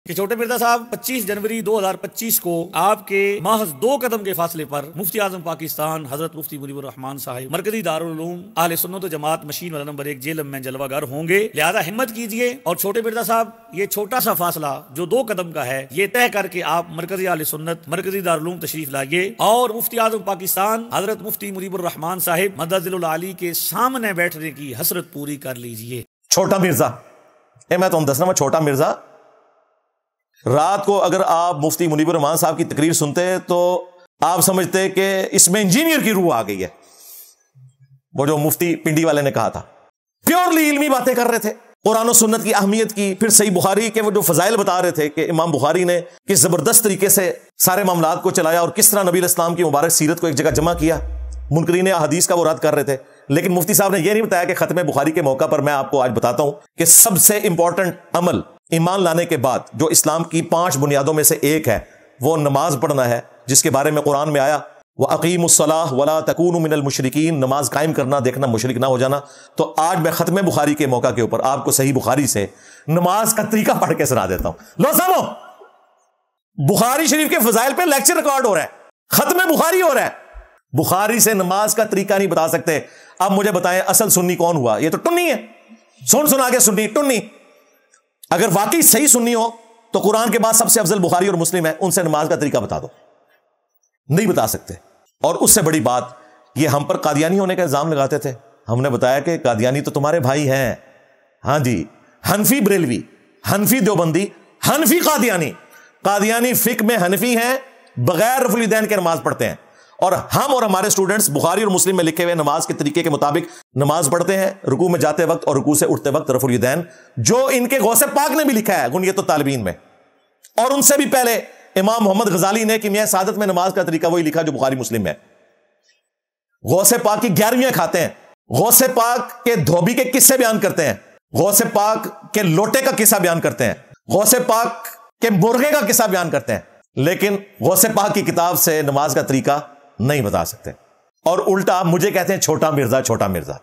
کہ چھوٹے مرزا صاحب 25 جنوری 2025 کو آپ کے محض 2 قدم کے فاصلے پر مفتی اعظم پاکستان حضرت مفتی منیب الرحمان صاحب مرکزی دارالعلوم اہل سنت و جماعت مشین والا نمبر 1 جیلم میں جلوہ گر ہوں گے، لہذا ہمت کیجئے اور چھوٹے مرزا صاحب یہ چھوٹا سا فاصلہ جو 2 قدم کا ہے یہ طے کر کے آپ مرکزی اہل سنت مرکزی دارالعلوم تشریف لائیے اور مفتی اعظم پاکستان حضرت مفتی منیب الرحمان صاحب مدد العالی کے سامنے بیٹھنے کی حسرت پوری کر لیجئے۔ چھوٹا مرزا میں تو دسنا میں چھوٹا مرزا، رات کو اگر آپ مفتی منیب الرحمان صاحب کی تقریر سنتے تو آپ سمجھتے کہ اس میں انجینئر کی روح آ گئی ہے، وہ جو مفتی پنڈی والے نے کہا تھا، پیورلی علمی باتیں کر رہے تھے، قرآن و سنت کی اہمیت کی، پھر صحیح بخاری کے وہ جو فضائل بتا رہے تھے کہ امام بخاری نے کس زبردست طریقے سے سارے معاملات کو چلایا اور کس طرح نبی علیہ السلام کی مبارک سیرت کو ایک جگہ جمع کیا، منکرین احادیث کا وہ رد کر رہے تھے۔ لیکن مفتی صاحب نے یہ نہیں بتایا کہ ختم بخاری کے موقع پر میں آپ کو آج بتاتا ہوں کہ سب سے امپورٹنٹ عمل ایمان لانے کے بعد جو اسلام کی 5 بنیادوں میں سے ایک ہے وہ نماز پڑھنا ہے، جس کے بارے میں قرآن میں آیا وَأَقِيمُوا الصَّلَاةَ وَلَا تَكُونُوا مِنَ الْمُشْرِكِينَ، نماز قائم کرنا، دیکھنا مشرک نہ ہو جانا۔ تو آج میں ختم بخاری کے موقع کے اوپر آپ کو صحیح بخاری سے نماز کا طریقہ پڑھ کے سنا دیتا ہوں۔ لو سنو، بخاری شریف کے فضائل پہ لیکچر ریکارڈ ہو رہا ہے، ختم بخاری ہو رہا ہے، بخاری سے نماز کا طریقہ نہیں بتا سکتے۔ اب مجھے بتائیں اصل سنی کون ہوا؟ یہ تو ٹنی ہے، سنا کے سنی ٹنی۔ اگر واقعی صحیح سنی ہو تو قرآن کے بعد سب سے افضل بخاری اور مسلم ہے، ان سے نماز کا طریقہ بتا دو، نہیں بتا سکتے۔ اور اس سے بڑی بات، یہ ہم پر قادیانی ہونے کا الزام لگاتے تھے، ہم نے بتایا کہ قادیانی تو تمہارے بھائی ہیں، ہاں جی، حنفی بریلوی، حنفی دیوبندی، حنفی قادیانی، قادیانی فقہ میں حنفی ہیں، بغیر رفع الیدین کے نماز پڑھتے ہیں، اور ہم اور ہمارے سٹوڈنٹس بخاری اور مسلم میں لکھے ہوئے نماز کے طریقے کے مطابق نماز پڑھتے ہیں، رکوع میں جاتے وقت اور رکوع سے اٹھتے وقت رفع الیدین، جو ان کے غوث پاک نے بھی لکھا ہے غنیۃ الطالبین میں، اور ان سے بھی پہلے امام محمد غزالی نے کیمیائے سعادت میں نماز کا طریقہ وہی لکھا جو بخاری مسلم میں۔ غوث پاک کی 11ویں کھاتے ہیں، غوث پاک کے دھوبی کے قصے بیان کرتے ہیں، غوث پاک کے لوٹے کا قصہ بیان کرتے ہیں، غوث پاک کے مرغے کا قصہ بیان کرتے ہیں، لیکن غوث پاک کی کتاب سے نماز کا طریقہ نہیں بتا سکتے، اور الٹا مجھے کہتے ہیں چھوٹا مرزا، چھوٹا مرزا۔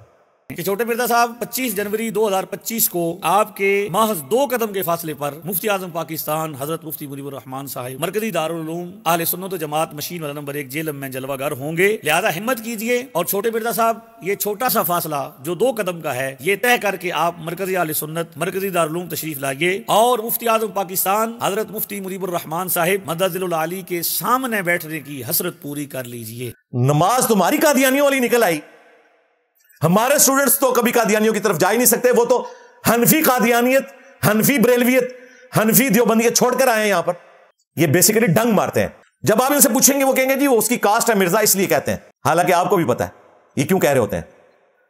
کہ چھوٹے مرزا صاحب 25 جنوری 2025 کو آپ کے محض 2 قدم کے فاصلے پر مفتی اعظم پاکستان حضرت مفتی منیب الرحمان صاحب مرکزی دارالعلوم اہل سنت و جماعت مشین والا نمبر 1 جیلم میں جلوہ گر ہوں گے، لہذا ہمت کیجئے اور چھوٹے مرزا صاحب یہ چھوٹا سا فاصلہ جو 2 قدم کا ہے یہ طے کر کے آپ مرکزی اہل سنت مرکزی دارالعلوم تشریف لائیے اور مفتی اعظم پاکستان حضرت مفتی منیب الرحمان صاحب مدد العالی کے سامنے بیٹھنے کی حسرت پوری کر لیجئے۔ نماز تمہاری قادیانیوں والی نکل آئی، ہمارے اسٹوڈنٹس تو کبھی قادیانیوں کی طرف جا ہی نہیں سکتے، وہ تو حنفی قادیانیت، حنفی بریلویت، حنفی دیوبندیت چھوڑ کر آئے ہیں یہاں پر۔ یہ بیسیکلی ڈنگ مارتے ہیں، جب آپ ان سے پوچھیں گے وہ کہیں گے جی وہ اس کی کاسٹ ہے مرزا اس لیے کہتے ہیں، حالانکہ آپ کو بھی پتا ہے یہ کیوں کہہ رہے ہوتے ہیں۔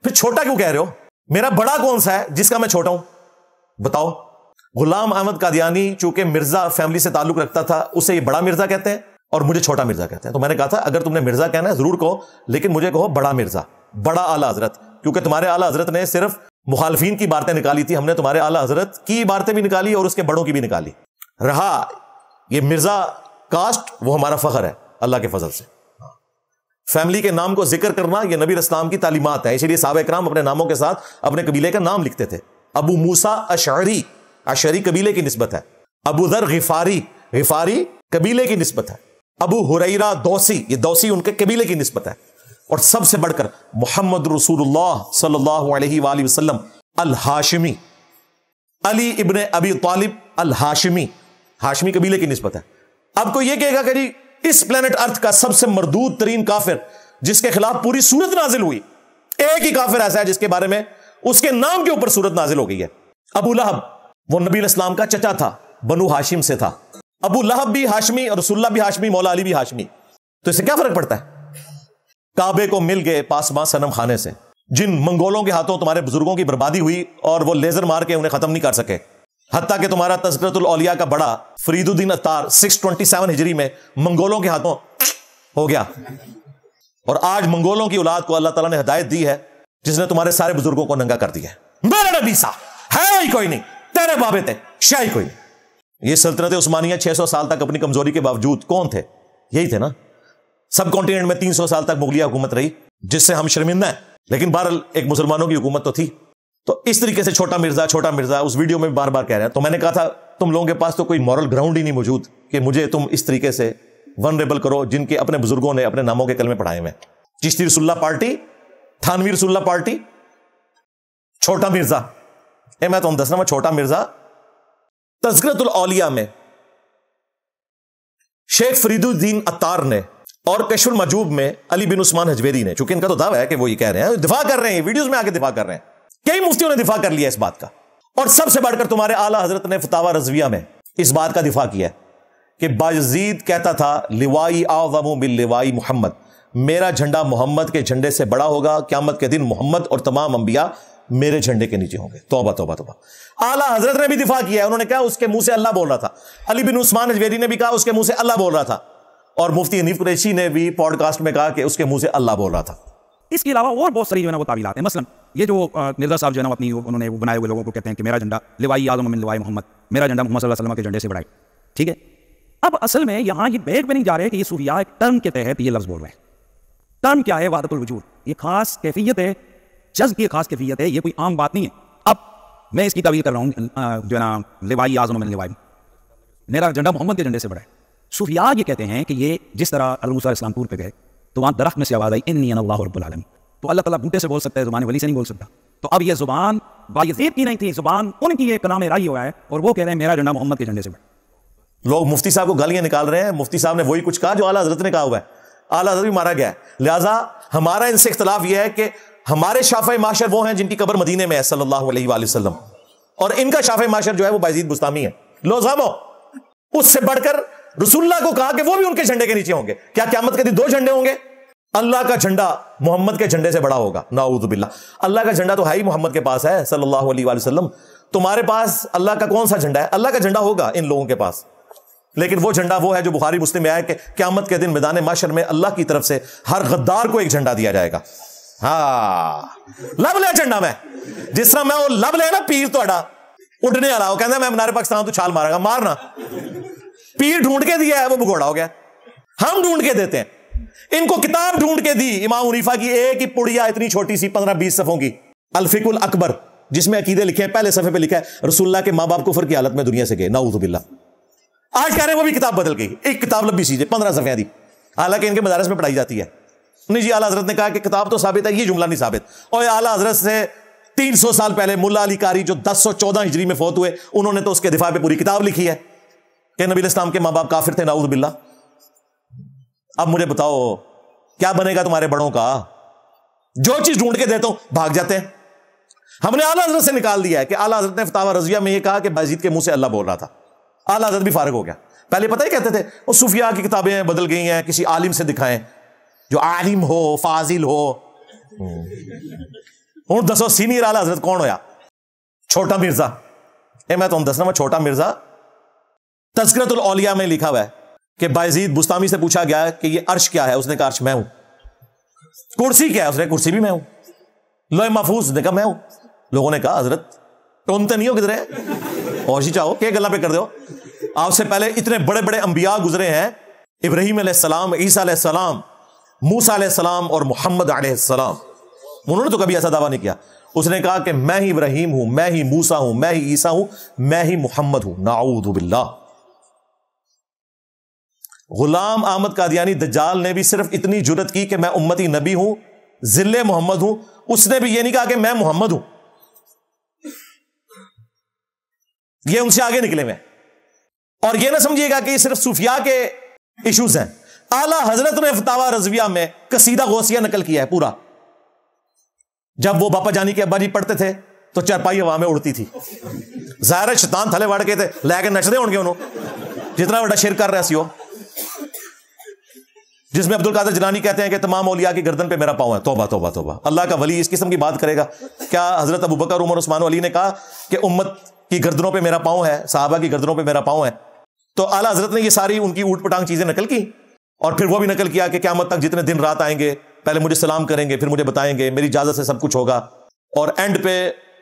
پھر چھوٹا کیوں کہہ رہے ہو؟ میرا بڑا کون سا ہے جس کا میں چھوٹا ہوں؟ بتاؤ۔ غلام احمد قادیانی چونکہ مرزا فیملی سے تعلق رکھتا تھا، اسے یہ بڑا مرزا کہتے ہیں اور مجھے چھوٹا مرزا کہتے ہیں۔ تو میں نے کہا تھا اگر تم نے مرزا کہنا ہے ضرور کہو، لیکن مجھے کہو بڑا مرزا، بڑا اعلیٰ حضرت، کیونکہ تمہارے اعلیٰ حضرت نے صرف مخالفین کی باتیں نکالی تھی، ہم نے تمہارے اعلیٰ حضرت کی باتیں بھی نکالی اور اس کے بڑوں کی بھی نکالی۔ رہا یہ مرزا کاسٹ، وہ ہمارا فخر ہے اللہ کے فضل سے۔ فیملی کے نام کو ذکر کرنا یہ نبی اسلام کی تعلیمات ہے، اسی لیے صحابہ کرام اپنے ناموں کے ساتھ اپنے قبیلے کا نام لکھتے تھے۔ ابو موسیٰ اشعری، اشعری قبیلے کی نسبت ہے۔ ابو ذر غفاری، غفاری قبیلے کی نسبت ہے۔ ابو ہریرہ دوسی، یہ دوسی ان کے قبیلے کی نسبت ہے۔ اور سب سے بڑھ کر محمد رسول اللہ صلی اللہ علیہ وآلہ وسلم الہاشمی، علی ابن ابی طالب الہاشمی، ہاشمی قبیلے کی نسبت ہے۔ اب کوئی یہ کہے گا کہ جی اس پلانٹ ارتھ کا سب سے مردود ترین کافر جس کے خلاف پوری سورت نازل ہوئی، ایک ہی کافر ایسا ہے جس کے بارے میں اس کے نام کے اوپر سورت نازل ہو گئی ہے، ابو لہب، وہ نبی علیہ السلام کا چچا تھا، بنو ہاشم سے تھا۔ ابو لہب بھی ہاشمی اور رسول اللہ بھی ہاشمی، مولا علی بھی ہاشمی، تو اس سے کیا فرق پڑتا ہے؟ کعبے کو مل گئے پاسباں صنم خانے سے، جن منگولوں کے ہاتھوں تمہارے بزرگوں کی بربادی ہوئی اور وہ لیزر مار کے انہیں ختم نہیں کر سکے، حتیٰ کہ تمہارا تذکرۃ الاولیاء کا بڑا فرید الدین عطار 627 ہجری میں منگولوں کے ہاتھوں ہو گیا، اور آج منگولوں کی اولاد کو اللہ تعالیٰ نے ہدایت دی ہے جس نے تمہارے سارے بزرگوں کو ننگا کر دیا ہے۔ میرا نبی سا ہے ہی کوئی نہیں، تیرے بابے تھے شاہی کوئی نہیں۔ یہ سلطنت عثمانیہ 600 سال تک اپنی کمزوری کے باوجود کون تھے؟ یہی تھے نا۔ سب کانٹیننٹ میں 300 سال تک مغلیہ حکومت رہی جس سے ہم شرمندہ ہیں، لیکن بہرحال ایک مسلمانوں کی حکومت تو تھی۔ تو اس طریقے سے چھوٹا مرزا اس ویڈیو میں بار بار کہہ رہے ہیں۔ تو میں نے کہا تھا तुम लोगों के पास तो कोई मॉरल ग्राउंड ही नहीं मौजूद कि मुझे तुम इस तरीके से वनरेबल करो जिनके अपने बुजुर्गों ने अपने नामों के कलमे पढ़ाए हुए। चिश्ती रसुल्ला पार्टी, थानवी रसुल्ला पार्टी, छोटा मिर्जा, मैं तुम दसना, मैं छोटा मिर्जा तज़किरतुल औलिया में शेख फरीदुद्दीन अत्तार ने और कशफुल मजूब में अली बिन उस्मान हजवेरी ने, चूंकि इनका तो दावा है कि वो ये कह रहे हैं, दिफा कर रहे हैं, वीडियोस में आके दिफा कर रहे हैं, कई मुफ्तियों ने दिफा कर लिया इस बात का। और सबसे बढ़कर तुम्हारे आला हजरत ने फतावा रज़विया में इस बात का दिफा किया कि बायजीद कहता था लिवाई आज़मु बिल लिवाई मोहम्मद, मेरा झंडा मोहम्मद के झंडे से बड़ा होगा, क़यामत के दिन मोहम्मद और तमाम अंबिया मेरे झंडे के नीचे होंगे। तौबा तौबा तौबा। आला हजरत ने भी दिफा किया है, उन्होंने कहा उसके मुंह से अल्लाह बोल रहा था। अली बिन उस्मान हजवेरी ने भी कहा उसके मुंह से अल्लाह बोल रहा था, और मुफ्ती हनीफ कुरैशी ने भी पॉडकास्ट में कहा कि उसके मुंह से अल्लाह बोल रहा था। इसके अलावा और बहुत सारी जो है ना वो तावीलात हैं। मसलन ये जो मिर्जा साहब जो है ना अपनी उन्होंने वो बनाए हुए लोगों को कहते हैं कि मेरा झंडा लिवाई आज़म मिन लिवाई मोहम्मद, मेरा झंडा मोहम्मद सल्लल्लाहु अलैहि वसल्लम के झंडे से बड़ा है। ठीक है, अब असल में यहाँ ये बैग में नहीं जा रहे कि ये सूफिया एक टर्म के तहत ये लफ्ज़ बोल रहे हैं। टर्म क्या है? वादतुल वजूद, ये खास कैफियत है, जज्ब की खास कैफियत है, ये कोई आम बात नहीं है। अब मैं इसकी तावील कर रहा हूँ जो है ना लिवाई आज़म मिन लिवाई, मेरा झंडा मोहम्मद के झंडे से बड़ा है। सूफिया ये कहते हैं कि ये जिस तरह हज़रत मूसा अलैहिस्सलाम टूर पे गए तो वहाँ दरख्त में से आवाज़ आई इन्नी अना अल्लाहु रब्बुल आलमीन, तो अल्लाह ताला बूटे से बोल सकता है, ज़ुबान वली से नहीं बोल सकता। तो अब ये ज़ुबान बायज़ीद की नहीं थी, ज़ुबान उनकी एक कलाम राई हुआ है, और वो कह रहे हैं मेरा झंडा मोहम्मद के झंडे से बड़ा। लोग मुफ्ती साहब को गालियां निकाल रहे हैं, मुफ्ती साहब ने वही कुछ कहा जो आला हजरत ने कहा हुआ है, आला हजरत भी मारा गया है। लिहाजा हमारा इनसे इख्तलाफ यह है कि हमारे शाफ़े माशर वो हैं जिनकी कब्र मदीने में है सल्लल्लाहु अलैहि वसल्लम, और इनका शाफ़े माशर जो है वो बायज़ीद बुस्तामी है। लो साहबो, उससे बढ़कर रसूलुल्लाह को कहा कि वो भी उनके झंडे के नीचे होंगे। क्या क़यामत के दिन दो झंडे होंगे? अल्लाह का झंडा मोहम्मद के झंडे से बड़ा होगा, नाऊज़ु बिल्लाह। अल्लाह का झंडा तो है ही मोहम्मद के पास है सल्लल्लाहु अलैहि वसल्लम, तुम्हारे पास अल्लाह का कौन सा झंडा है? अल्लाह का झंडा होगा इन लोगों के पास, लेकिन वो झंडा वो है जो बुखारी मुस्लिम में आया कि क़यामत के दिन मैदान माशर में अल्लाह की तरफ से हर गद्दार को एक झंडा दिया जाएगा। हाँ, लब लिया झंडा में, जिस तरह मैं वो लब लिया ना पीर तोड़ा उड़ने वाला, वो कहता मैं मीनार पाकिस्तान तो छाल मारेगा, मारना। पीर ढूंढ के दिया है, वो भगोड़ा हो गया। हम ढूंढ के देते हैं, इनको किताब ढूंढ के दी इमाम हनीफा की एक ही पुड़िया इतनी छोटी सी 15-20 सफ़ों की, अल फिकुल अकबर, जिसमें अकीदे लिखे हैं। पहले सफ़े पे लिखा है रसूलुल्लाह के माँ बाप कुफर की हालत में दुनिया से गए, नाऊज़ु बिल्लाह। आज कह रहे हैं वो भी किताब बदल गई, एक किताब लंबी सी 15 सफ़े दी, हालांकि इनके मदारस में पढ़ाई जाती है। नहीं जी, आला हजरत ने कहा कि किताब तो साबित है, ये जुमला नहीं साबित। और आला हजरत से 300 साल पहले मुल्ला अली कारी जो 1014 हिजरी में फौत हुए, उन्होंने तो उसके दिफा पे पूरी किताब लिखी है कि नबी इस्लाम के माँ बाप काफिर थे, नाऊज़ु बिल्लाह। अब मुझे बताओ क्या बनेगा तुम्हारे बड़ों का? जो चीज ढूंढ के देता हूं भाग जाते हैं। हमने आला हजरत से निकाल दिया है कि आला हजरत ने फतावा रज़विया में यह कहा कि बायजीद के मुंह से अल्लाह बोल रहा था। आला हजरत भी फारिग हो गया। पहले पता ही कहते थे वो सूफिया की किताबें बदल गई हैं, किसी आलिम से दिखाएं जो आलिम हो, फाजिल हो। हूं दसो सीनियर आला हजरत कौन होया? छोटा मिर्जा। मैं तुम दसना, मैं छोटा मिर्जा तज़किरतुल औलिया में लिखा हुआ है कि बायजीद बुस्तामी से पूछा गया कि ये अर्श क्या है, उसने कहा अर्श मैं हूं। कुर्सी क्या है, उसने कुर्सी भी मैं हूं। लोहे महफूज ने कहा मैं हूं। लोगों ने कहा हजरत टोनते नहीं हो किधर है, और ही चाहो क्या गल्ला पे कर दो। आपसे पहले इतने बड़े बड़े अंबिया गुजरे हैं, इब्राहीम अलैहिस्सलाम, ईसा अलैहिस्सलाम, मूसा अलैहिस्सलाम और मोहम्मद अलैहिस्सलाम। उन्होंने तो कभी ऐसा दावा नहीं किया। उसने कहा कि मैं ही इब्राहीम हूं, मैं ही मूसा हूं, मैं ही ईसा हूं, मैं ही मोहम्मद हूं, नाऊज़ु बिल्लाह। गुलाम अहमद कादियानी दज्जाल ने भी सिर्फ इतनी जुर्रत की कि मैं उम्मती नबी हूं, जिल्ले मोहम्मद हूं। उसने भी यह नहीं कहा कि मैं मोहम्मद हूं। ये उनसे आगे निकले हुए। और यह ना समझिएगा कि ये सिर्फ सूफिया के इश्यूज हैं। आला हजरत ने फतावा रज़विया में कसीदा गौसिया नकल किया है पूरा। जब वो बापा जानी के अब्बा जी पढ़ते थे तो चारपाई हवा में उड़ती थी। ज़ाहिर है शैतान थले वड़ के थे लैके नचदे होंगे उन्होंने, जितना बड़ा शिरक कर रहा सी हो, जिसमें अब्दुल कादिर जिलानी कहते हैं कि तमाम औलिया की गर्दन पे मेरा पाँव है। तौबा तौबा तौबा। अल्लाह का वली इस किस्म की बात करेगा क्या? हजरत अबू बकर, उमर, उस्मान अली ने कहा कि उम्मत की गर्दनों पे मेरा पाँव है, साहबा की गर्दनों पे मेरा पाँव है। तो आला हजरत ने ये सारी उनकी ऊट पटांग चीजें नकल की, और फिर वो भी नकल किया कि क़यामत तक जितने दिन रात आएंगे पहले मुझे सलाम करेंगे, फिर मुझे बताएंगे, मेरी इजाजत से सब कुछ होगा। और एंड पे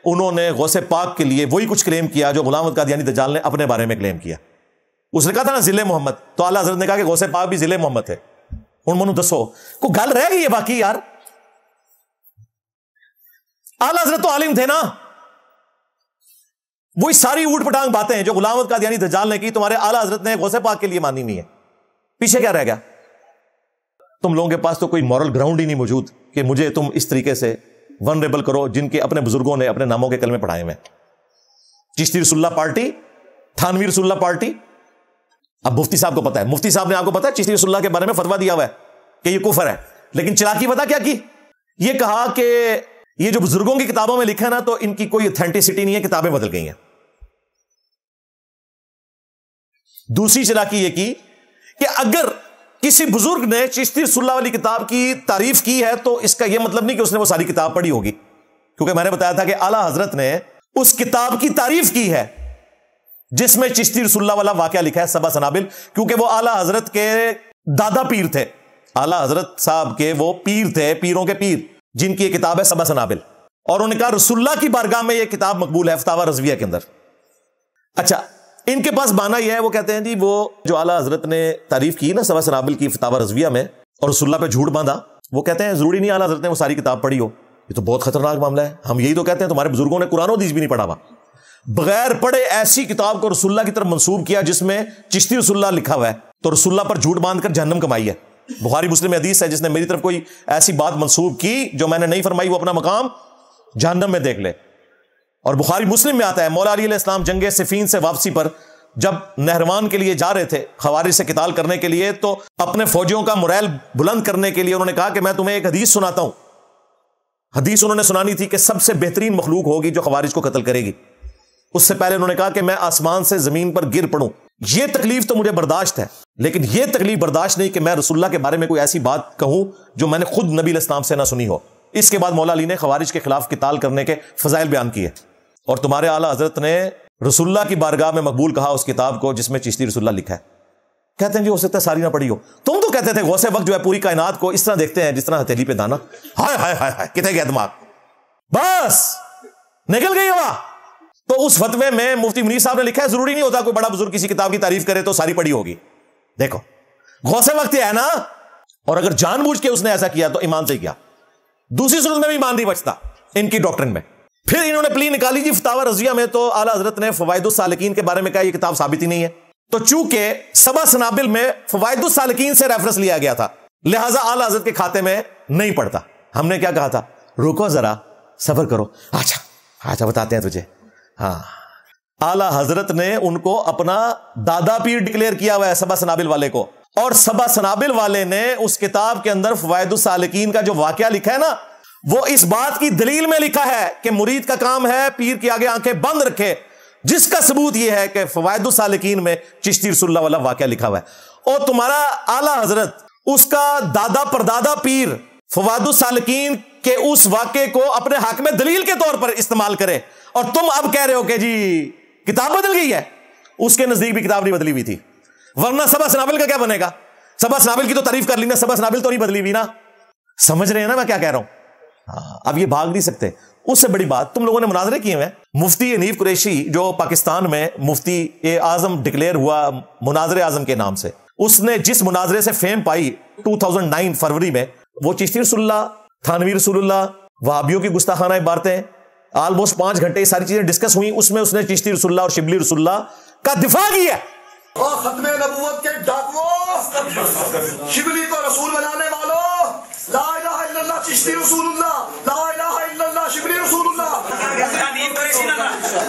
उन्होंने गौसे पाक के लिए वही कुछ क्लेम किया जो गुलाम अहमद कादियानी दज्जाल ने अपने बारे में क्लेम किया। उसने कहा था ना जिले मोहम्मद, तो आला हजरत ने कहा कि गौसे पाक भी जिले मोहम्मद थे। उन मनु दसो को गल रह गई है बाकी यार। आला हजरत तो आलिम थे ना, वही सारी ऊट पटांग बातें हैं जो गुलाम अहमद कादियानी दज्जाल ने की, तुम्हारे आला हजरत ने गौसे पाक के लिए मानी नहीं है। पीछे क्या रह गया? तुम लोगों के पास तो कोई मॉरल ग्राउंड ही नहीं मौजूद कि मुझे तुम इस तरीके से वनरेबल करो जिनके अपने बुजुर्गों ने अपने नामों के कलमे पढ़ाए हुए। चिश्ती रसूलुल्लाह पार्टी, थानवी रसूलुल्लाह पार्टी। अब मुफ्ती साहब को पता है, मुफ्ती साहब ने आपको पता है चिश्ती रसूलुल्लाह के बारे में फतवा दिया हुआ है कि ये कुफर है, लेकिन चलाकी पता क्या की? ये कहा कि ये जो बुजुर्गों की किताबों में लिखा है ना, तो इनकी कोई ऑथेंटिसिटी नहीं है, किताबें बदल गई हैं। दूसरी चलाकी ये की कि अगर किसी बुजुर्ग ने चिश्ती रसूलुल्लाह वाली किताब की तारीफ की है तो इसका यह मतलब नहीं कि उसने वो सारी किताब पढ़ी होगी, क्योंकि मैंने बताया था कि आला हजरत ने उस किताब की तारीफ की है जिसमें चिश्ती रसूलुल्लाह वाला वाकया लिखा है, सबा सनाबिल, क्योंकि वो आला हजरत के दादा पीर थे। आला हजरत साहब के वो पीर थे, पीरों के पीर, जिनकी ये किताब है सबा सनाबिल। और उन्होंने कहा रसूलुल्लाह की बारगाह में ये किताब मकबूल है, फतावा रज़विया के अंदर। अच्छा, इनके पास बहाना यह है, वो कहते हैं जी वो जो आला हजरत ने तारीफ की ना सबा सनाबिल की फतावा रज़विया में, और रसूलुल्लाह पे झूठ बांधा, वो कहते हैं जरूरी नहीं आला हजरत ने वो सारी किताब पढ़ी हो। ये तो बहुत खतरनाक मामला है। हम यही तो कहते हैं तुम्हारे बुजुर्गों ने कुरान हदीस भी नहीं पढ़ा हुआ, बगैर पढ़े ऐसी किताब को रसूलुल्लाह की तरफ मंसूब किया जिसमें चिश्ती रसूलुल्लाह लिखा हुआ है, तो रसूलुल्लाह पर झूठ बांधकर जहन्नम कमाई है। बुखारी मुस्लिम हदीस है, जिसने मेरी तरफ कोई ऐसी बात मंसूब की जो मैंने नहीं फरमाई, वो अपना मकाम जहन्नम में देख ले। और बुखारी मुस्लिम में आता है, मौला अली अलैहिस्सलाम जंगे सिफीन से वापसी पर जब नहरवान के लिए जा रहे थे खवारिज से किताल करने के लिए, तो अपने फौजियों का मोरल बुलंद करने के लिए उन्होंने कहा कि मैं तुम्हें एक हदीस सुनाता हूं। हदीस उन्होंने सुनानी थी कि सबसे बेहतरीन मखलूक होगी जो खवारिज को कत्ल करेगी। उससे पहले उन्होंने कहा कि मैं आसमान से जमीन पर गिर पड़ूं, यह तकलीफ तो मुझे बर्दाश्त है, लेकिन यह तकलीफ बर्दाश्त नहीं कि मैं रसूलुल्लाह के बारे में कोई ऐसी बात कहूं जो मैंने खुद नबी अलैहिस्सलाम से ना सुनी हो। इसके बाद मौला अली ने खवारिज के खिलाफ किताल करने के फजाइल बयान किए, और तुम्हारे आला हजरत ने रसूलुल्लाह की बारगाह में मकबूल कहा उस किताब को जिसमें चिश्ती रसूलुल्लाह लिखा है। कहते हैं जी हो सकता है सारी ना पढ़ी हो। तुम तो कहते थे गौसे वक्त जो है पूरी कायनात को इस तरह देखते हैं जिस तरह हथेली पे दाना। हाय हाय हाय हाय, कितने गया दिमाग, बस निकल गई हवा। तो उस फतवे में मुफ्ती मुनीर साहब ने लिखा है जरूरी नहीं होता कोई बड़ा बुजुर्ग किसी किताब की तारीफ करे तो सारी पढ़ी होगी। देखो गौसे वक्त है ना, और अगर जानबूझ के उसने ऐसा किया तो ईमान से किया, दूसरी सूरत में भी ईमान नहीं बचता इनकी डॉक्ट्रिन में। फिर इन्होंने प्ली निकाली जी फतावा रज़विया में, तो आला हजरत ने फवाइदुस सालिकीन के बारे में कहा यह किताब साबित ही नहीं है। तो चूंकि सबा सनाबिल में फवाइदुस सालिकीन से रेफरेंस लिया गया था, लिहाजा आला हजरत के खाते में नहीं पड़ता। हमने क्या कहा था, रुको जरा सब्र करो, अच्छा बताते हैं तुझे। हाँ, आला हजरत ने उनको अपना दादा पीर डिक्लेयर किया हुआ है सबा सनाबिल वाले को, और सबा सनाबिल वाले ने उस किताब के अंदर फवाइदुस सालिकीन का जो वाकया लिखा है ना, वो इस बात की दलील में लिखा है कि मुरीद का काम है पीर के आगे आंखें बंद रखे, जिसका सबूत यह है कि फवाइदुस सालिकीन में चिश्ती रसूलुल्लाह वाला वाकया लिखा हुआ है। और तुम्हारा आला हजरत उसका दादा परदादा पीर फवाइदुस सालिकीन के उस वाकये को अपने हक में दलील के तौर पर इस्तेमाल करे, और तुम अब कह रहे हो कि जी किताब बदल गई है। उसके नजदीक भी किताब नहीं बदली हुई थी, वरना सबा सनाबिल का क्या बनेगा? सबा सनाबिल की तो तारीफ कर ली ना, सबा सनाबिल तो नहीं बदली हुई ना। समझ रहे हैं ना मैं क्या कह रहा हूं? अब ये भाग नहीं सकते। उससे बड़ी बात, तुम लोगों ने मुनाजरे किए हुए। मुफ्ती हनीफ कुरैशी जो पाकिस्तान में मुफ्ती आजम डिक्लेयर हुआ मुनाजरे आजम के नाम से, उसने जिस मुनाजरे से फेम पाई 2009 फरवरी में, वो चिश्ती रसूलुल्लाह, थानवी रसूलुल्लाह, वहाबियों की गुस्ताखाना इबारतें, ऑलमोस्ट 5 घंटे सारी चीजें डिस्कस हुई। उसमें उसने चिश्ती रसूलुल्लाह और शिबली रसूलुल्लाह का दिफा किया। खत्मे नबूवत के डाकुओं, शिबली को रसूल बनाने वालों, ला इलाहा इल्लल्लाह चिश्ती रसूलुल्लाह, ला इलाहा इल्लल्लाह शिबली रसूलुल्लाह।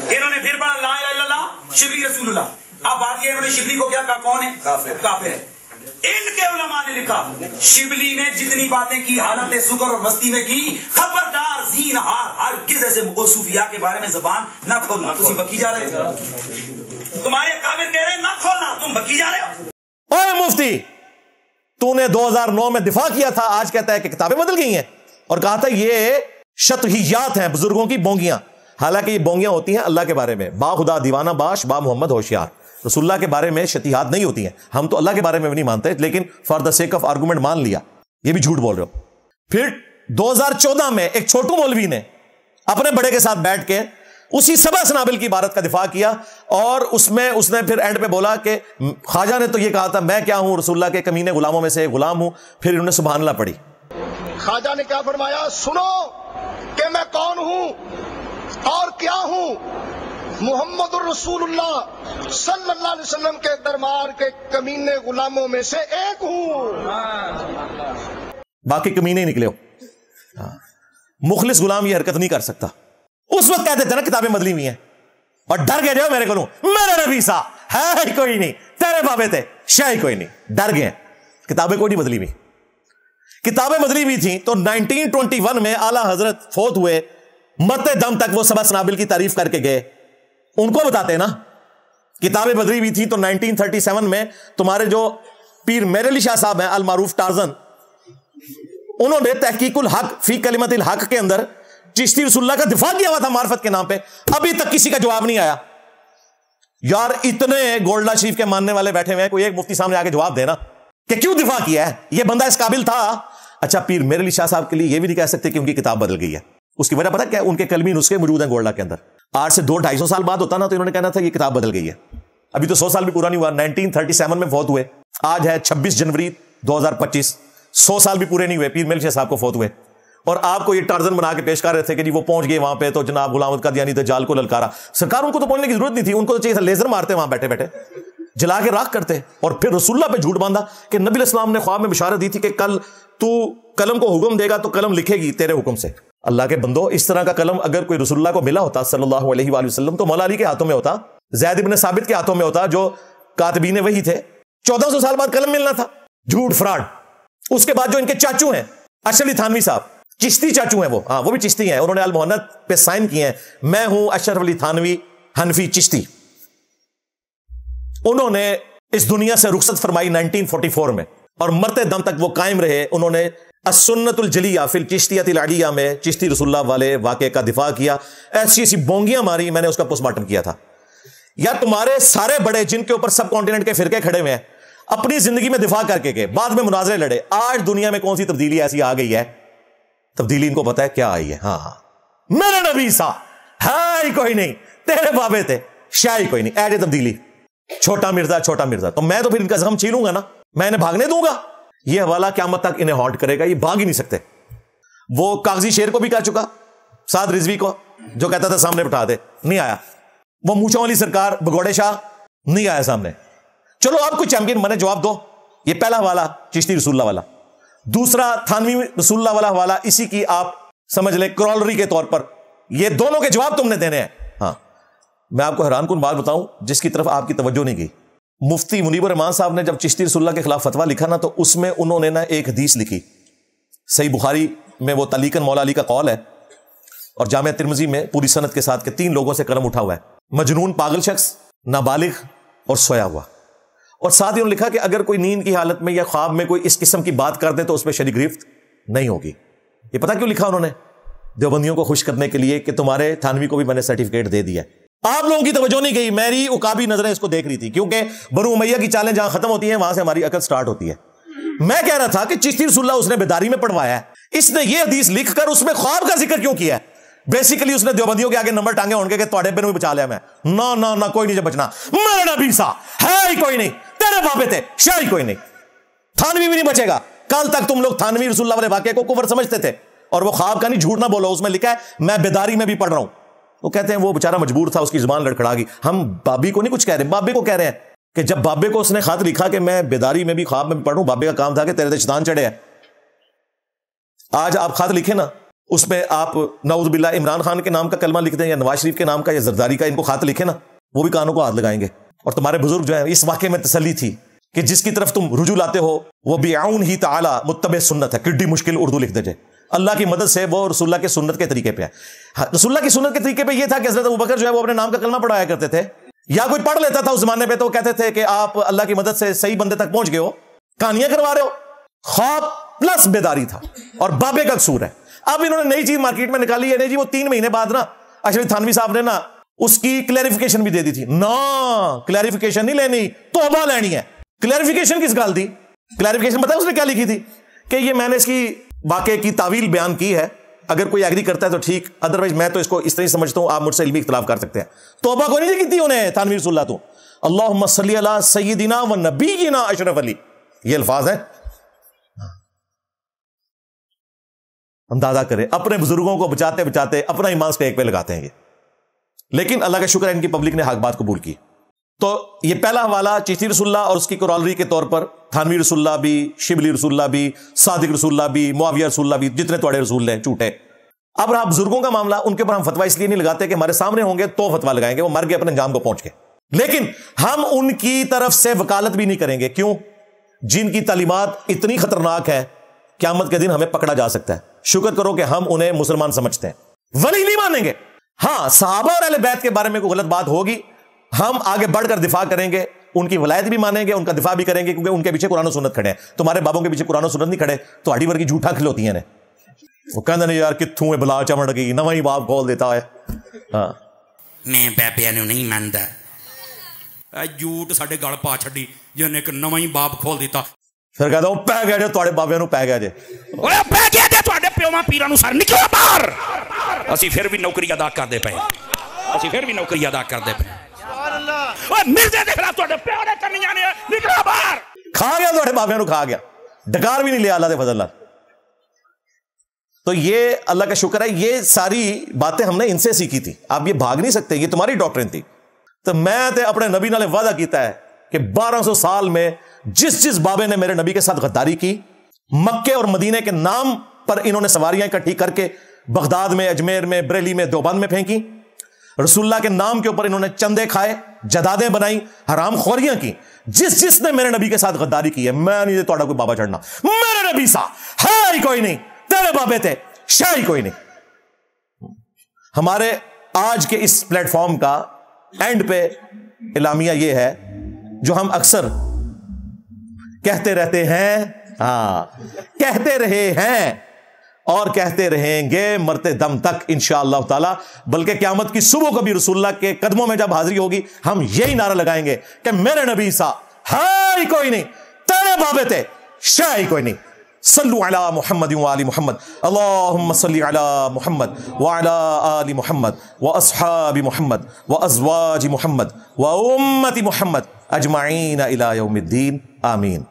इन्होंने फिर पढ़ा ला इलाहा इल्लल्लाह शिबली रसूलुल्लाह। अब बात ये, इन्होंने शिबली को क्या कहा, कौन है? काफिर है। इनके उलमा ने लिखा शिबली ने जितनी बातें की हालत शुक्र और मस्ती में की, खबरदार जीन हार हर किस ऐसे सूफिया के बारे में जबान ना खोलना। तुम बकी जा रहे हो, तुम्हारे काबिल कह रहे हैं ना खोलना, तुम बकी जा रहे हो। ओए मुफ्ती, तूने 2009 में दिफा किया था, आज कहता है कि किताबें बदल गई हैं, और कहा था ये शतहियात हैं, बुजुर्गों की बोंगियां। हालांकि ये बोंगियां होती हैं अल्लाह के बारे में, बा खुदा दीवाना बाश, बा मोहम्मद होशियार। रसूलुल्लाह के बारे में शतिहात नहीं होती हैं। हम तो अल्लाह के बारे में भी नहीं मानते, लेकिन for the sake of argument मान लिया। ये भी झूठ बोल रहे हो। फिर 2014 में एक छोटू मौलवी ने अपने बड़े के साथ बैठ के उसी सबा सनाबिल की इबारत का दिफा किया, और उसमें उसने फिर एंड पे बोला कि ख्वाजा ने तो ये कहा था मैं क्या हूं, रसूलुल्लाह के कमीने गुलामों में से गुलाम हूं। फिर इन्होंने सुभान अल्लाह पढ़ी। ख्वाजा ने क्या फरमाया, सुनो कि मैं कौन हूं और क्या हूं। मोहम्मद रसूलुल्लाह सल्लल्लाहु अलैहि वसल्लम के दरबार के कमीने गुलामों में से एक हूं। बाकी कमीने निकले हो। मुखलिस गुलाम ये हरकत नहीं कर सकता। उस वक्त कहते थे ना किताबें बदली हुई हैं, और डर गए जो मेरे को मेरे नबी सा है ही कोई नहीं, तेरे बाबे थे शाह ही कोई नहीं, डर गए। किताबें कोई नहीं बदली हुई। किताबें बदली हुई थी तो 1921 में आला हजरत फोत हुए, मरते दम तक वो सबा सनाबिल की तारीफ करके गए। उनको बताते ना किताबें बदली हुई थी तो 1937 में तुम्हारे जो पीर मेरे अली शाह साहब हैं, अल मारूफ टार्जन, उन्होंने तहकीकुल हक फी कलिमतिल हक के अंदर चिश्ती रसूलुल्लाह का दिफा किया हुआ था मार्फत के नाम पे। अभी तक किसी का जवाब नहीं आया। यार इतने गोल्डा शरीफ के मानने वाले बैठे हुए हैं, कोई एक मुफ्ती सामने आके जवाब देना कि क्यों दिफा किया है, ये बंदा इस काबिल था। अच्छा, पीर मेरे अली शाह साहब के लिए ये भी नहीं कह सकते कि उनकी किताब बदल गई है। उसकी वजह पता क्या? उनके कलमी नुस्खे मौजूद हैं गोल्डा के अंदर। आज से 200-250 साल बाद होता ना तो इन्होंने कहना था ये किताब बदल गई है। अभी तो 100 साल भी पूरा नहीं हुआ। 1937 में फौत हुए, आज है 26 जनवरी 2025, 100 साल भी पूरे नहीं हुए पीर मेरे अली शाह साहब को फौत हुए। और आपको ये टार्जन बना के पेश कर रहे थे कि जी वो पहुंच गए वहां पे तो जनाब गुलाम अहमद कादियानी दज्जाल को ललकारा। सरकार उनको तो पहुंचने की जरूरत नहीं थी, उनको तो चाहिए था लेजर मारते वहां बैठे बैठे, जला के राख करते। और फिर रसूलुल्लाह पे झूठ बांधा कि नबी इस्लाम ने ख्वाब में बिशारत दी थी कि कल तू कलम को हुक्म देगा तो कलम लिखेगी तेरे हुक्म से। अल्लाह के बंदो, इस तरह का कलम अगर कोई रसूलुल्लाह को मिला होता सल्लल्लाहु अलैहि वसल्लम तो मौला अली के हाथों में होता, ज़ैद इब्न साबित के हाथों में होता, जो कातिबीन वही थे। 1400 साल बाद कलम मिलना था। झूठ, फ्रॉड। उसके बाद जो इनके चाचू हैं अशरफ अली थानवी साहब, चिश्ती चाचू हैं वो, हाँ वो भी चिश्ती हैं, उन्होंने अल मुहन्नत पे साइन किए हैं, मैं हूं अशरफ अली थानवी हनफी चिश्ती। उन्होंने इस दुनिया से रुखसत फरमाई 1944 में और मरते दम तक वो कायम रहे। उन्होंने अस्सुन्नतुल जलिया फिल चिश्तियतिल अलिया में चिश्ती रसूलुल्लाह वाले वाक़े का दिफा किया। ऐसी ऐसी बोंगियां मारी, मैंने उसका पोस्टमार्टम किया था। या तुम्हारे सारे बड़े जिनके ऊपर सब कॉन्टिनेंट के फिरके खड़े हुए हैं, अपनी जिंदगी में दिफा करके गए, बाद में मुनाजरे लड़े। आज दुनिया में कौन सी तब्दीली ऐसी आ गई है? तब्दीली इनको पता है क्या आई है। हाँ, मेरे नबी सा है ही कोई नहीं, तेरे बाबे थे शाह ही कोई नहीं, ऐसे तब्दीली। छोटा मिर्जा छोटा मिर्जा, तो मैं तो फिर इनका जख्म छीलूंगा ना, मैं इन्हें भागने दूंगा? यह हवाला क़यामत तक इन्हें हॉन्ट करेगा, ये भाग ही नहीं सकते। वो कागजी शेर को भी कह चुका, साद रिजवी को, जो कहता था सामने बिठा दे, नहीं आया। वो मूंछों वाली सरकार भगोड़े शाह नहीं आया सामने। चलो आप कोई चैंपियन बने, जवाब दो। ये पहला हवाला चिश्ती रसूलुल्लाह वाला। दूसरा थानवी रसूलुल्लाह वाला हवाला, इसी की आप समझ ले क्रॉलरी के तौर पर। ये दोनों के जवाब तुमने देने हैं। हाँ, मैं आपको हैरान कुन बात बताऊं जिसकी तरफ आपकी तवज्जो नहीं गई। मुफ्ती मुनीबुर रहमान साहब ने जब चिश्ती रसूलुल्लाह के खिलाफ फतवा लिखा ना, तो उसमें उन्होंने ना एक हदीस लिखी। सही बुखारी में वो तलीकन मौला अली का कौल है, और जामिया तिर्मिज़ी में पूरी सनद के साथ के 3 लोगों से कलम उठा हुआ है। मजनून पागल शख्स, नाबालिग और सोया हुआ। और साथ ही उन्होंने लिखा कि अगर कोई नींद की हालत में या ख्वाब में कोई इस किस्म की बात कर दे तो उसमें शरीक गिरफ्त नहीं होगी। ये पता क्यों लिखा उन्होंने? देवबंदियों को खुश करने के लिए कि तुम्हारे थानवी को भी मैंने सर्टिफिकेट दे दिया। आप लोगों की तवज्जो नहीं गई, मेरी उकाबी नजरें इसको देख रही थी, क्योंकि बनु उमैया की चालें जहां खत्म होती हैं वहां से हमारी अकल स्टार्ट होती है। मैं कह रहा था कि चिश्ती रसूलुल्लाह उसने बेदारी में पढ़वाया है, इसने ये हदीस लिखकर उसमें ख्वाब का जिक्र क्यों किया है? बेसिकली उसने देवबंदियों के आगे नंबर टांगे होंगे कि तुम्हारे पे बचा लिया मैं। ना ना ना, कोई नहीं बचना, मेरा नबी सा है ही कोई नहीं, तेरे बाबे थे शाह ही कोई नहीं, थानवी भी नहीं बचेगा। कल तक तुम लोग थानवी रसूलुल्लाह वाले वाक़े को कुफर समझते थे, और वो ख्वाब का नहीं, झूठ ना बोलो, उसमें लिखा है मैं बेदारी में भी पढ़ रहा हूं। वो कहते हैं वो बेचारा मजबूर था, उसकी जुबान लड़खड़ा गई। हम बाबी को नहीं कुछ कह रहे, बाबे को कह रहे हैं कि जब बाबे को उसने खत लिखा कि मैं बेदारी में भी ख्वाब में भी पढ़ूं, बाबे का काम था कि तेरे शैतान चढ़े हैं। आज आप खत लिखे ना, उसमें आप नऊज़ बिल्लाह इमरान खान के नाम का कलमा लिख दें या नवाज शरीफ के नाम का या जरदारी का, इनको खत लिखे ना, वो भी कानों को हाथ लगाएंगे। और तुम्हारे बुजुर्ग जो है, इस वाक़े में तसल्ली थी कि जिसकी तरफ तुम रुजू लाते हो वो बिआउन ही ताला मुत्तबे सुन्नत है। किड्डी मुश्किल उर्दू लिख दीजिए, अल्लाह की मदद से वो रसूलुल्लाह के सुन्नत के तरीके पे है। रसूलुल्लाह की सुन्नत के तरीके पे ये था कि हज़रत अबू बकर जो है वो अपने नाम का कलमा पढ़ाया करते थे, या कोई पढ़ लेता था उस जमाने पे तो कहते थे कि आप अल्लाह की मदद से सही बंदे तक पहुंच गए हो, कहानियां करवा रहे हो। ख्वाब प्लस बेदारी था, और बाबे का कसूर है। अब इन्होंने नई चीज मार्केट में निकाली है, नहीं जी वो 3 महीने बाद ना अशरफ थानवी साहब ने ना उसकी क्लैरिफिकेशन भी दे दी थी। ना, क्लैरिफिकेशन नहीं लेनी, तौबा लेनी है। क्लैरिफिकेशन किस गाल दी? क्लैरिफिकेशन पता है उसने क्या लिखी थी कि ये मैंने इसकी वाक़े की तावील बयान की है, अगर कोई एग्री करता है तो ठीक, अदरवाइज मैं तो इसको इस तरह समझता हूं, आप मुझसे इल्मी इख्तिलाफ कर सकते हैं। तौबा को नहीं लिखी थी उन्हें थानवी रसूलुल्लाह तो, अल्लाहुम्मा सल्ली अला सय्यिदिना व नबीना अशरफ अली, ये अल्फाज हैं। अंदाजा करें, अपने बुजुर्गों को बचाते बचाते अपना ईमान स्टेक पे लगाते हैं। लेकिन अल्लाह का शुक्र है इनकी पब्लिक ने हक बात कबूल की। तो ये पहला हवाला चिश्ती रसूलुल्लाह और उसकी कोरॉलरी के तौर पर थानवी रसूलुल्लाह भी, शिबली रसूलुल्लाह भी, सादिक रसूलुल्लाह भी, मुआविया रसूलुल्लाह भी, जितने तोड़े रसूल हैं झूठे। अब रहा बुजुर्गों का मामला, उनके ऊपर हम फतवा इसलिए नहीं लगाते कि हमारे सामने होंगे तो फतवा लगाएंगे, वो मर गए अपने अंजाम को पहुंच के। लेकिन हम उनकी तरफ से वकालत भी नहीं करेंगे। क्यों? जिनकी तालीमात इतनी खतरनाक है क़यामत के दिन हमें पकड़ा जा सकता है। शुक्र करो कि हम उन्हें मुसलमान समझते हैं, वली नहीं मानेंगे। हां, सहाबा और अहले बैत के बारे में कोई गलत बात होगी, हम आगे बढ़कर दिफा करेंगे, उनकी वलायत भी मानेंगे, उनका दिफा भी करेंगे, क्योंकि उनके पीछे कुरान और सुन्नत खड़े हैं। तुम्हारे बाबों के पीछे कुरान और सुन्नत नहीं खड़े तो आड़ी वर्गी झूठा खिलौती हैं। वो कहते नहीं यार कित्थों है बला चमड़ गई, नवा ही बाप खोल देता है। हाँ, मैं बाबिया नहीं मानता, झूठ साडे गल पा छड़ी जिन्हें एक नवा ही बाप खोल दिता। फिर कहता हूं पै गया जे तुहाडे बाबियां नूं पै गया जे, ओए पै गया जे तुहाडे प्योवां पीरां नूं सर निकलो बाहर। ਅਸੀਂ फिर भी नौकरी अदा करते पे, ਅਸੀਂ फिर भी नौकरी अदा करते पे। ओए मिर्जे दे खिलाफ तुहाडे प्यो ने करनियां ने, निकलो बाहर। खा गया तुहाडे बाबियां नूं, खा गया, डकार भी नहीं लिया अल्लाह दे फजल नाल। तो ये अल्लाह का शुक्र है, ये सारी बातें हमने इनसे सीखी थी। आप ये भाग नहीं सकते, ये तुम्हारी डॉक्ट्रिन थी। तो मैं ते अपने नबी नाल वादा किया है कि 1200 साल में जिस जिस बाबे ने मेरे नबी के साथ गद्दारी की, मक्के और मदीने के नाम पर इन्होंने सवारियां इकट्ठी करके बगदाद में, अजमेर में, बरेली में, देवबंद में फेंकी, रसूलुल्लाह के नाम के ऊपर इन्होंने चंदे खाए, जदादें बनाई, हराम खोरियां की, जिस जिसने मेरे नबी के साथ गद्दारी की है, मैं नहीं तोड़ा कोई बाबा चढ़ना, मेरे नबी सा है ही कोई नहीं, तेरे बाबे थे शाह ही कोई नहीं। हमारे आज के इस प्लेटफॉर्म का एंड पे इलामिया ये है जो हम अक्सर कहते रहते हैं, कहते रहे हैं और कहते रहेंगे मरते दम तक इंशाअल्लाह ताला। बल्कि क़यामत की सुबह को भी रसूलुल्लाह के कदमों में जब हाजिरी होगी, हम यही नारा लगाएंगे कि मेरे नबी सा है ही कोई नहीं, तेरे बाबे थे शाह ही कोई नहीं। सल्लु अला मुहम्मद व आलि मुहम्मद, अल्लाहुम्मा सल्लि अला मुहम्मद व अला आलि मुहम्मद व अस्हाबि मुहम्मद व अज़वाजि मुहम्मद व उम्मति मुहम्मद अजमाइन इला यौमिद्दीन, आमीन।